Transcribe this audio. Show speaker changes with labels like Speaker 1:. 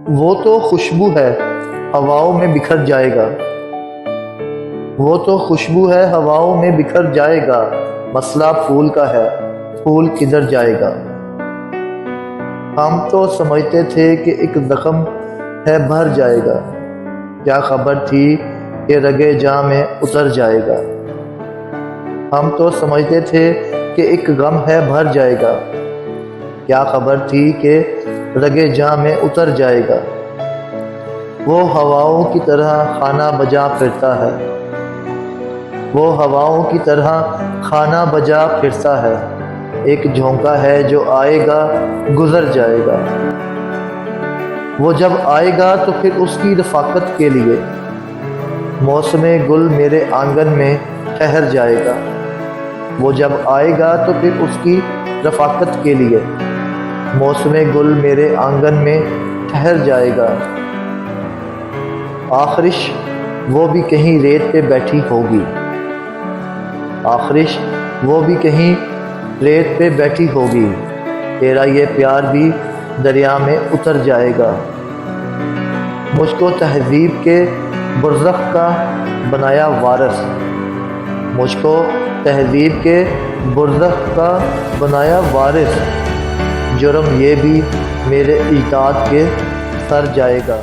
Speaker 1: وہ تو خوشبو ہے ہواؤں میں بکھر جائے گا، وہ تو خوشبو ہے ہواؤں میں بکھر جائے گا، مسئلہ پھول کا ہے، پھول کدھر جائے گا۔ ہم تو سمجھتے تھے کہ ایک زخم ہے بھر جائے گا، کیا خبر تھی کہ رگے جاں میں اتر جائے گا۔ ہم تو سمجھتے تھے کہ ایک غم ہے بھر جائے گا، کیا خبر تھی کہ رگے جاں میں اتر جائے گا۔ وہ ہواؤں کی طرح خانہ بجا پھرتا ہے، وہ ہواؤں کی طرح خانہ بجا پھرتا ہے، ایک جھونکا ہے جو آئے گا گزر جائے گا۔ وہ جب آئے گا تو پھر اس کی رفاقت کے لیے موسم گل میرے آنگن میں ٹھہر جائے گا۔ وہ جب آئے گا تو پھر اس کی رفاقت کے لیے موسم گل میرے آنگن میں ٹھہر جائے گا۔ آخرش وہ بھی کہیں ریت پہ بیٹھی ہوگی، آخرش وہ بھی کہیں ریت پہ بیٹھی ہوگی، تیرا یہ پیار بھی دریا میں اتر جائے گا۔ مجھ کو تہذیب کے برزخ کا بنایا وارث، مجھ کو تہذیب کے برزخ کا بنایا وارث، جرم یہ بھی میرے اجداد کے سر جائے گا۔